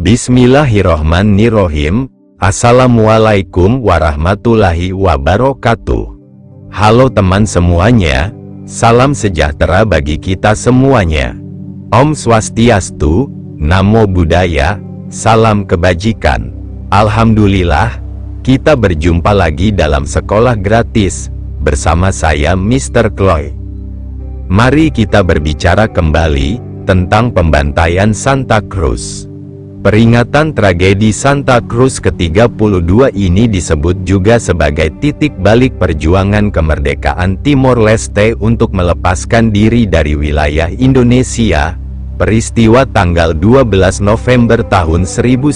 Bismillahirrohmanirrohim. Assalamualaikum warahmatullahi wabarakatuh. Halo teman semuanya, salam sejahtera bagi kita semuanya. Om Swastiastu, Namo Buddhaya, salam kebajikan. Alhamdulillah, kita berjumpa lagi dalam sekolah gratis, bersama saya Mr. Chloe. Mari kita berbicara kembali tentang pembantaian Santa Cruz. Peringatan tragedi Santa Cruz ke-32 ini disebut juga sebagai titik balik perjuangan kemerdekaan Timor Leste untuk melepaskan diri dari wilayah Indonesia. Peristiwa tanggal 12 November tahun 1991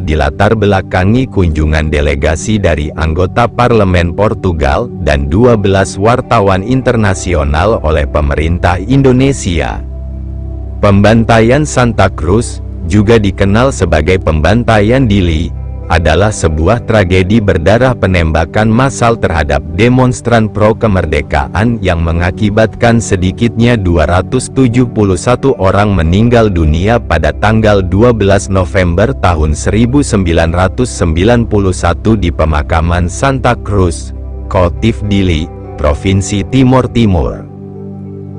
dilatar belakangi kunjungan delegasi dari anggota parlemen Portugal dan 12 wartawan internasional oleh pemerintah Indonesia. Pembantaian Santa Cruz, juga dikenal sebagai pembantaian Dili, adalah sebuah tragedi berdarah penembakan massal terhadap demonstran pro-kemerdekaan yang mengakibatkan sedikitnya 271 orang meninggal dunia pada tanggal 12 November tahun 1991 di pemakaman Santa Cruz, Kotif Dili, Provinsi Timor Timur.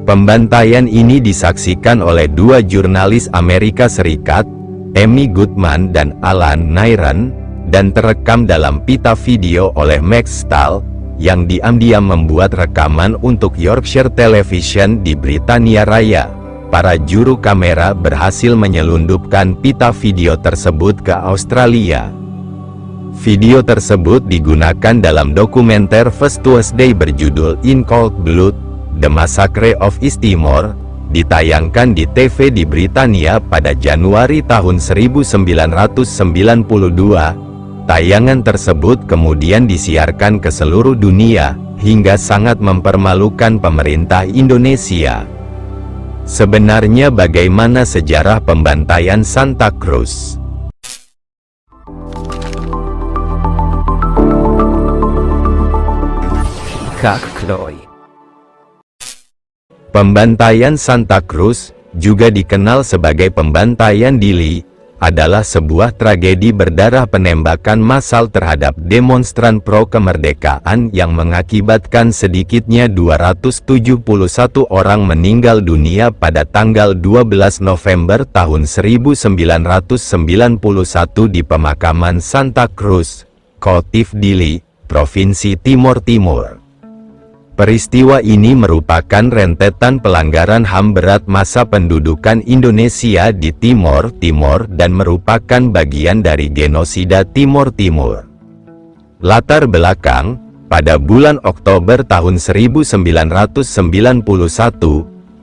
Pembantaian ini disaksikan oleh dua jurnalis Amerika Serikat, Amy Goodman dan Alan Nairan, dan terekam dalam pita video oleh Max Stahl, yang diam-diam membuat rekaman untuk Yorkshire Television di Britania Raya. Para juru kamera berhasil menyelundupkan pita video tersebut ke Australia. Video tersebut digunakan dalam dokumenter First Tuesday berjudul In Cold Blood, The Massacre of East Timor, ditayangkan di TV di Britania pada Januari tahun 1992. Tayangan tersebut kemudian disiarkan ke seluruh dunia, hingga sangat mempermalukan pemerintah Indonesia. Sebenarnya bagaimana sejarah pembantaian Santa Cruz? Pembantaian Santa Cruz, juga dikenal sebagai pembantaian Dili, adalah sebuah tragedi berdarah penembakan massal terhadap demonstran pro-kemerdekaan yang mengakibatkan sedikitnya 271 orang meninggal dunia pada tanggal 12 November tahun 1991 di pemakaman Santa Cruz, Kotif Dili, Provinsi Timor Timur. Peristiwa ini merupakan rentetan pelanggaran HAM berat masa pendudukan Indonesia di Timor Timur dan merupakan bagian dari genosida Timor Timur. Latar belakang, pada bulan Oktober tahun 1991,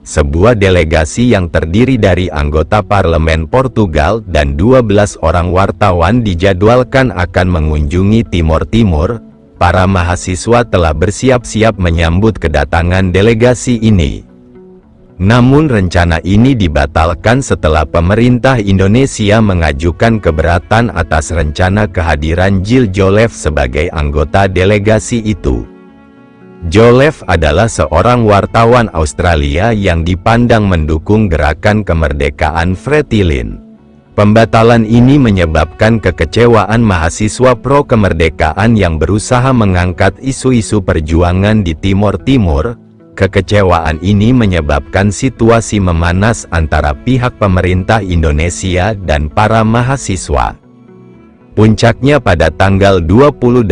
sebuah delegasi yang terdiri dari anggota parlemen Portugal dan 12 orang wartawan dijadwalkan akan mengunjungi Timor Timur. Para mahasiswa telah bersiap-siap menyambut kedatangan delegasi ini. Namun rencana ini dibatalkan setelah pemerintah Indonesia mengajukan keberatan atas rencana kehadiran Jill Joliffe sebagai anggota delegasi itu. Joliffe adalah seorang wartawan Australia yang dipandang mendukung gerakan kemerdekaan Fretilin. Pembatalan ini menyebabkan kekecewaan mahasiswa pro-kemerdekaan yang berusaha mengangkat isu-isu perjuangan di Timor Timur. Kekecewaan ini menyebabkan situasi memanas antara pihak pemerintah Indonesia dan para mahasiswa. Puncaknya pada tanggal 28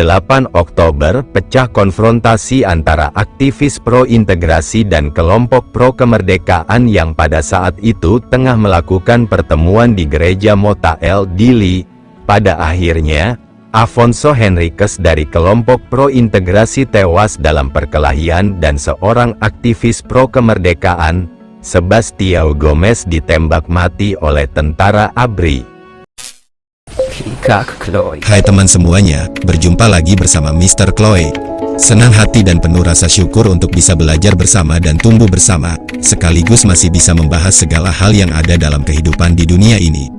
Oktober, pecah konfrontasi antara aktivis pro-integrasi dan kelompok pro-kemerdekaan yang pada saat itu tengah melakukan pertemuan di gereja Motael Dili. Pada akhirnya, Afonso Henriques dari kelompok pro-integrasi tewas dalam perkelahian dan seorang aktivis pro-kemerdekaan, Sebastião Gomes, ditembak mati oleh tentara ABRI. Hai teman semuanya, berjumpa lagi bersama Mr. Chloe. Senang hati dan penuh rasa syukur untuk bisa belajar bersama dan tumbuh bersama, sekaligus masih bisa membahas segala hal yang ada dalam kehidupan di dunia ini.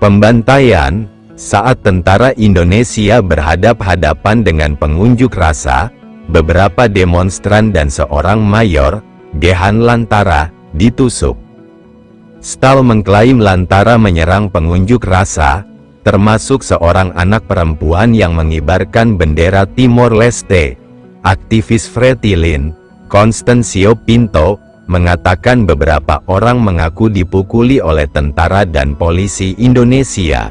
Pembantaian, saat tentara Indonesia berhadap-hadapan dengan pengunjuk rasa, beberapa demonstran dan seorang mayor, Gehan Lantara, ditusuk. Stahl mengklaim Lantara menyerang pengunjuk rasa, termasuk seorang anak perempuan yang mengibarkan bendera Timor Leste. Aktivis Fretilin, Constancio Pinto, mengatakan beberapa orang mengaku dipukuli oleh tentara dan polisi Indonesia.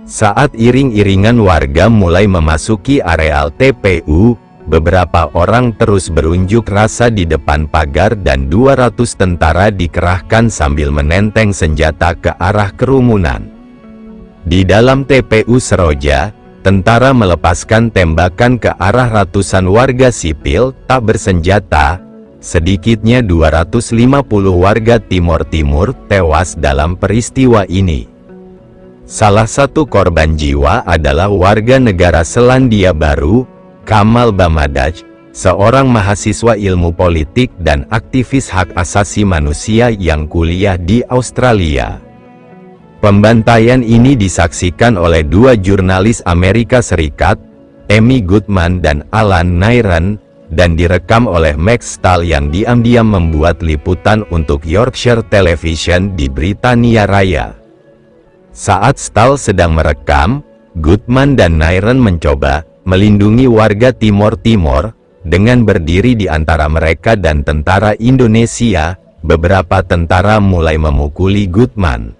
Saat iring-iringan warga mulai memasuki areal TPU, beberapa orang terus berunjuk rasa di depan pagar dan 200 tentara dikerahkan sambil menenteng senjata ke arah kerumunan. Di dalam TPU Seroja, tentara melepaskan tembakan ke arah ratusan warga sipil tak bersenjata. Sedikitnya 250 warga Timor Timur tewas dalam peristiwa ini. Salah satu korban jiwa adalah warga negara Selandia Baru, Kamal Bamadaj, seorang mahasiswa ilmu politik dan aktivis hak asasi manusia yang kuliah di Australia. Pembantaian ini disaksikan oleh dua jurnalis Amerika Serikat, Amy Goodman dan Alan Nairan, dan direkam oleh Max Stahl yang diam-diam membuat liputan untuk Yorkshire Television di Britania Raya. Saat Stahl sedang merekam, Goodman dan Nairan mencoba melindungi warga Timor Timur dengan berdiri di antara mereka dan tentara Indonesia. Beberapa tentara mulai memukuli Goodman.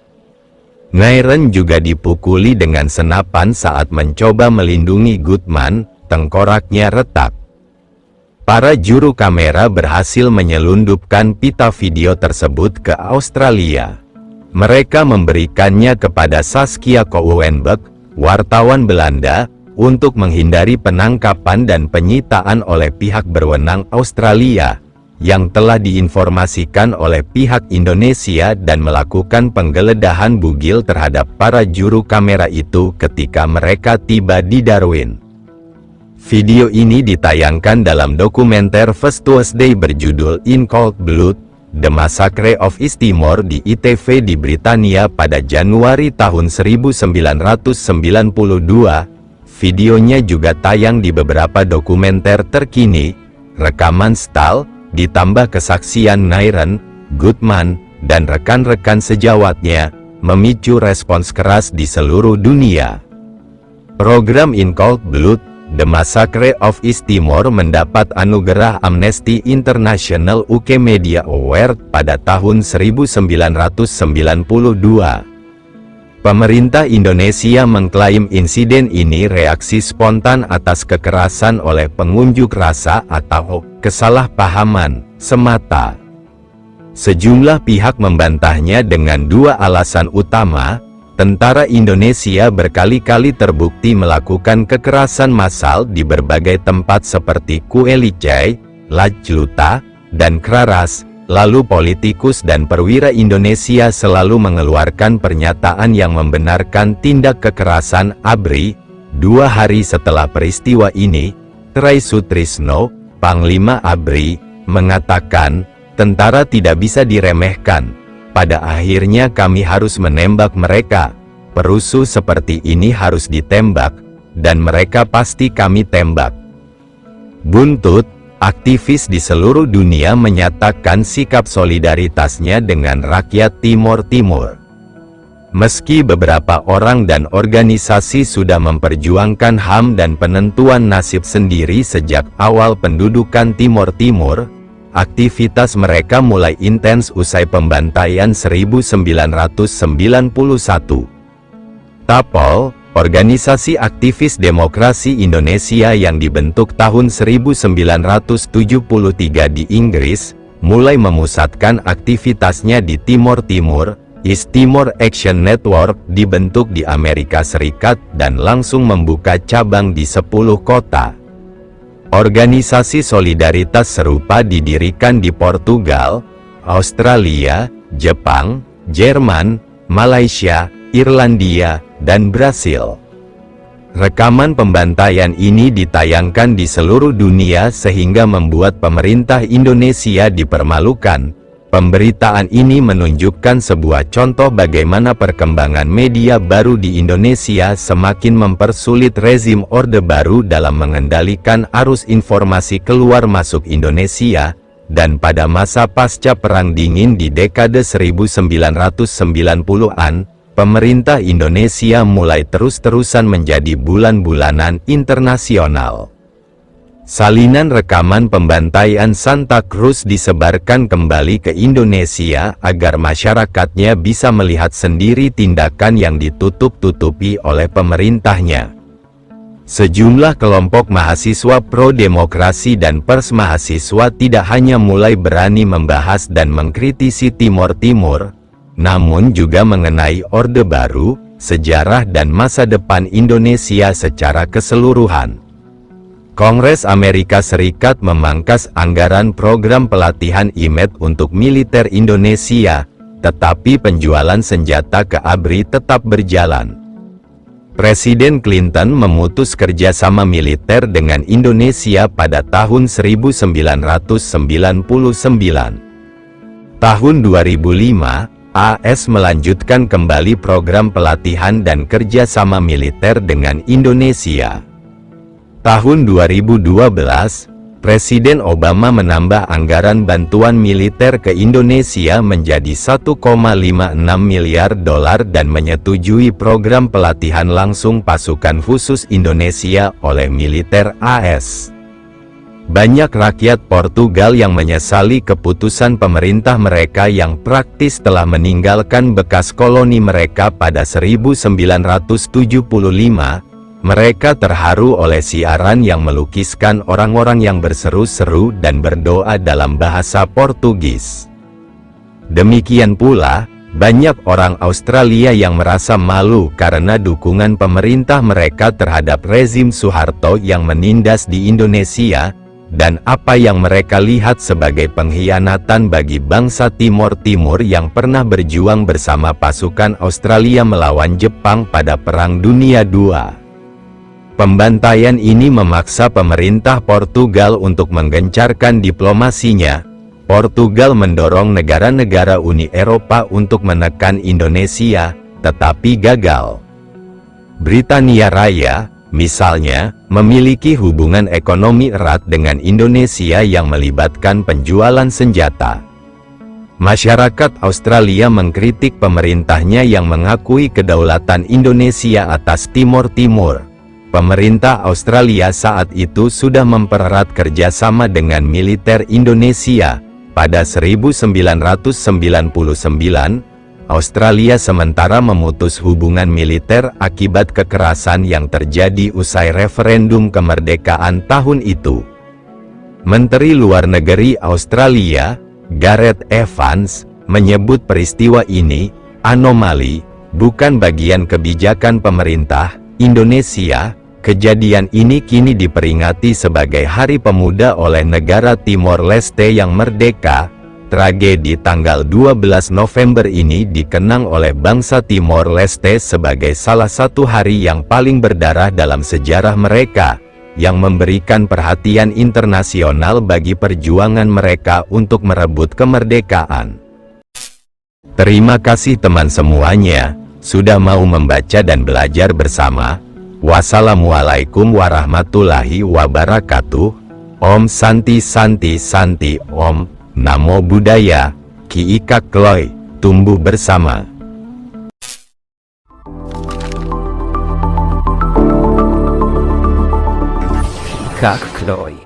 Nairan juga dipukuli dengan senapan saat mencoba melindungi Goodman, tengkoraknya retak. Para juru kamera berhasil menyelundupkan pita video tersebut ke Australia. Mereka memberikannya kepada Saskia Kouwenberg, wartawan Belanda, untuk menghindari penangkapan dan penyitaan oleh pihak berwenang Australia, yang telah diinformasikan oleh pihak Indonesia dan melakukan penggeledahan bugil terhadap para juru kamera itu ketika mereka tiba di Darwin. Video ini ditayangkan dalam dokumenter First Tuesday berjudul In Cold Blood, The Massacre of East Timor di ITV di Britania pada Januari tahun 1992. Videonya juga tayang di beberapa dokumenter terkini. Rekaman Stahl, ditambah kesaksian Nairan, Goodman, dan rekan-rekan sejawatnya, memicu respons keras di seluruh dunia. Program In Cold Blood, The Massacre of East Timor mendapat anugerah Amnesty International UK Media Award pada tahun 1992. Pemerintah Indonesia mengklaim insiden ini reaksi spontan atas kekerasan oleh pengunjuk rasa atau kesalahpahaman semata. Sejumlah pihak membantahnya dengan dua alasan utama. Tentara Indonesia berkali-kali terbukti melakukan kekerasan massal di berbagai tempat seperti Kuelicai, Lajluta, dan Kraras, lalu politikus dan perwira Indonesia selalu mengeluarkan pernyataan yang membenarkan tindak kekerasan ABRI. 2 hari setelah peristiwa ini, Try Sutrisno, Panglima ABRI, mengatakan, tentara tidak bisa diremehkan. Pada akhirnya kami harus menembak mereka. Perusuh seperti ini harus ditembak, dan mereka pasti kami tembak. Buntut, aktivis di seluruh dunia menyatakan sikap solidaritasnya dengan rakyat Timor Timur. Meski beberapa orang dan organisasi sudah memperjuangkan HAM dan penentuan nasib sendiri sejak awal pendudukan Timor Timur, aktivitas mereka mulai intens usai pembantaian 1991. TAPOL, organisasi aktivis demokrasi Indonesia yang dibentuk tahun 1973 di Inggris, mulai memusatkan aktivitasnya di Timor Timur. East Timor Action Network dibentuk di Amerika Serikat dan langsung membuka cabang di 10 kota. Organisasi solidaritas serupa didirikan di Portugal, Australia, Jepang, Jerman, Malaysia, Irlandia, dan Brasil. Rekaman pembantaian ini ditayangkan di seluruh dunia sehingga membuat pemerintah Indonesia dipermalukan. Pemberitaan ini menunjukkan sebuah contoh bagaimana perkembangan media baru di Indonesia semakin mempersulit rezim Orde Baru dalam mengendalikan arus informasi keluar masuk Indonesia, dan pada masa pasca Perang Dingin di dekade 1990-an, pemerintah Indonesia mulai terus-terusan menjadi bulan-bulanan internasional. Salinan rekaman pembantaian Santa Cruz disebarkan kembali ke Indonesia agar masyarakatnya bisa melihat sendiri tindakan yang ditutup-tutupi oleh pemerintahnya. Sejumlah kelompok mahasiswa pro-demokrasi dan pers mahasiswa tidak hanya mulai berani membahas dan mengkritisi Timor Timur, namun juga mengenai Orde Baru, sejarah dan masa depan Indonesia secara keseluruhan. Kongres Amerika Serikat memangkas anggaran program pelatihan IMET untuk militer Indonesia, tetapi penjualan senjata ke ABRI tetap berjalan. Presiden Clinton memutus kerjasama militer dengan Indonesia pada tahun 1999. Tahun 2005, AS melanjutkan kembali program pelatihan dan kerjasama militer dengan Indonesia. Tahun 2012, Presiden Obama menambah anggaran bantuan militer ke Indonesia menjadi $1,56 miliar dan menyetujui program pelatihan langsung pasukan khusus Indonesia oleh militer AS. Banyak rakyat Portugal yang menyesali keputusan pemerintah mereka yang praktis telah meninggalkan bekas koloni mereka pada 1975. Mereka terharu oleh siaran yang melukiskan orang-orang yang berseru-seru dan berdoa dalam bahasa Portugis. Demikian pula, banyak orang Australia yang merasa malu karena dukungan pemerintah mereka terhadap rezim Soeharto yang menindas di Indonesia, dan apa yang mereka lihat sebagai pengkhianatan bagi bangsa Timor Timur yang pernah berjuang bersama pasukan Australia melawan Jepang pada Perang Dunia II. Pembantaian ini memaksa pemerintah Portugal untuk menggencarkan diplomasinya. Portugal mendorong negara-negara Uni Eropa untuk menekan Indonesia, tetapi gagal. Britania Raya, misalnya, memiliki hubungan ekonomi erat dengan Indonesia yang melibatkan penjualan senjata. Masyarakat Australia mengkritik pemerintahnya yang mengakui kedaulatan Indonesia atas Timor Timur. Pemerintah Australia saat itu sudah mempererat kerjasama dengan militer Indonesia. Pada 1999, Australia sementara memutus hubungan militer akibat kekerasan yang terjadi usai referendum kemerdekaan tahun itu. Menteri Luar Negeri Australia, Gareth Evans, menyebut peristiwa ini anomali, bukan bagian kebijakan pemerintah Indonesia. Kejadian ini kini diperingati sebagai Hari Pemuda oleh negara Timor Leste yang merdeka. Tragedi tanggal 12 November ini dikenang oleh bangsa Timor Leste sebagai salah satu hari yang paling berdarah dalam sejarah mereka, yang memberikan perhatian internasional bagi perjuangan mereka untuk merebut kemerdekaan. Terima kasih teman semuanya, sudah mau membaca dan belajar bersama. Wassalamualaikum warahmatullahi wabarakatuh. Om Santi Santi Santi Om. Namo Buddhaya. Ki Ika Kloy. Tumbuh bersama. Kak Kloy.